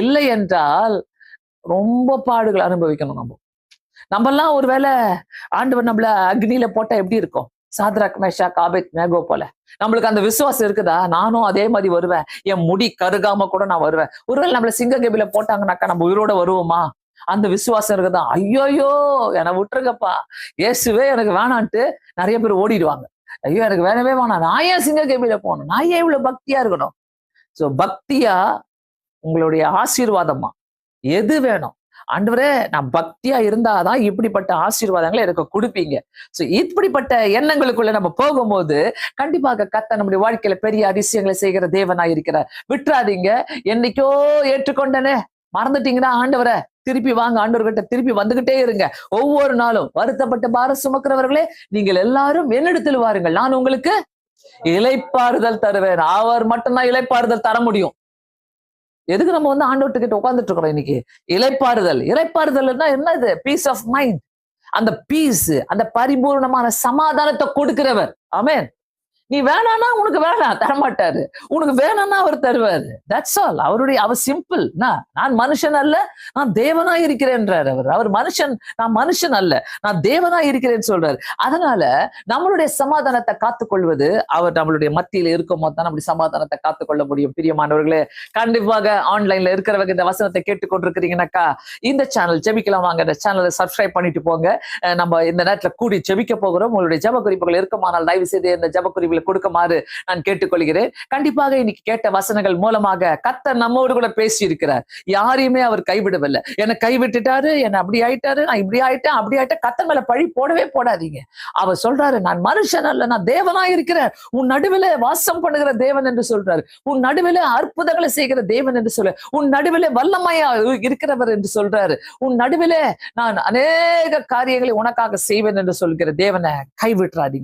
இல்லை என்றால் ரொம்ப பாடுகள் அனுபவிக்கணும். நம்மெல்லாம் ஒருவேளை ஆண்டவர் நம்மள அக்னியில போட்டா எப்படி இருக்கும்? சாத்ராக், மேஷாக், ஆபேத்நேகோ போல. நம்மளுக்கு அந்த விசுவாசம் இருக்குதா? நானும் அதே மாதிரி வருவேன். என் முடி கருகாம கூட நான் வருவேன். ஒருவேளை நம்மள சிங்க கபில போட்டாங்கன்னாக்கா நம்ம உயிரோட வருவோமா? அந்த விசுவாசம் இருக்குதா? ஐயோயோ என்னை விட்டுருங்கப்பா, இயேசுவே எனக்கு வேணான்ட்டு நிறைய பேர் ஓடிடுவாங்க. ஐயோ எனக்கு வேணவே வேணாம், நான் ஏன் சிங்க கபில போகணும்? நான் ஏன் இவ்வளவு பக்தியா இருக்கணும்? சோ பக்தியா உங்களுடைய ஆசீர்வாதமா எது வேணும்? ஆண்டவரே நான் பக்தியா இருந்தாதான் இப்படிப்பட்ட ஆசீர்வாதங்களை எனக்கு கொடுப்பீங்க. சோ இப்படிப்பட்ட எண்ணங்களுக்குள்ள நம்ம போகும்போது கண்டிப்பாக கர்த்தர் நம்முடைய வாழ்க்கையில பெரிய அதிசயங்களை செய்கிற தேவனா இருக்கிறார். விட்டுறாதீங்க. என்னைக்கோ ஏற்றுக்கொண்டனே மறந்துட்டீங்கன்னா ஆண்டவரை திருப்பி வாங்க, ஆண்டவர்கிட்ட திருப்பி வந்துகிட்டே இருங்க. ஒவ்வொரு நாளும் வருத்தப்பட்ட பாரம் சுமக்கிறவர்களே, நீங்கள் எல்லாரும் என்னிடத்தில் வாருங்கள், நான் உங்களுக்கு இளைப்பாறுதல் தருவேன். அவர் மட்டும்தான் இளைப்பாறுதல் தர முடியும். எதுக்கு நம்ம ஆண்டவர்கிட்ட கிட்ட உட்கார்ந்துட்டு இருக்கிறோம் இன்னைக்கு? இளைப்பாறுதல். இளைப்பாறுதல்னா என்னது? Peace of mind. அந்த பீஸ், அந்த பரிபூர்ணமான சமாதானத்தை கொடுக்கிறவர். ஆமென். நீ வேணான்னா உனக்கு வேணாம், தரமாட்டாரு. உனக்கு வேணும்னா அவர் தருவாரு. That's all. அவர் சிம்பிள். நான் மனுஷன் அல்ல, நான் தேவனா இருக்கிறேன்றார் அவர். அவர் மனுஷன், நான் மனுஷன் அல்ல, நான் தேவனா இருக்கிறேன்னு சொல்றாரு. அதனால நம்மளுடைய சமாதானத்தை காத்துக்கொள்வது, அவர் நம்மளுடைய மத்தியில இருக்கும் போது தான் நம்முடைய சமாதானத்தை காத்துக்கொள்ள முடியும். பிரியமானவர்களே, கண்டிப்பாக ஆன்லைன்ல இருக்கிறவங்க இந்த வசனத்தை கேட்டுக்கொண்டிருக்கிறீங்கன்னாக்கா இந்த சேனல் ஜெபிக்கலாம் வாங்க, இந்த சேனலை சப்ஸ்கிரைப் பண்ணிட்டு போங்க. நம்ம இந்த நேரத்துல கூடி ஜெபிக்க போகிறோம். உங்களுடைய ஜெப குறிப்புகள் இருக்குமானால் தயவு செய்து இந்த ஜெப குறிப்புகளை கொடுக்குமாறு நான் கேட்டுக்கொள்கிறேன். கண்டிப்பாக இன்னைக்கு கேட்ட வசனங்கள் மூலமாக கர்த்தர் நம்மோடு கூட பேசி இருக்கிறார். யாரையுமே அவர் கைவிடவில்லை. என்னை கைவிட்டுட்டாரு, என்ன அப்படி ஆயிட்டாரு, நான் இப்படி ஆயிட்டேன், அப்படி ஆயிட்டேன். கர்த்தர் மேல பழி போடவே போடாதீங்க. அவர் சொல்றாரு, நான் மனுஷன் அல்ல, நான் தேவனா இருக்கிறேன். உன் நடுவில் வாசம் பண்ணுகிற தேவன் என்று சொல்றாரு. உன் நடுவில் அற்புதங்களை செய்கிற தேவன் என்று சொல்ற, உன் நடுவில் வல்லமையா இருக்கிறவர் என்று சொல்றாரு. உன் நடுவில் நான் அநேக காரியங்களை உனக்காக செய்வேன் என்று சொல்கிற தேவனை கைவிட்டுறாதீங்க.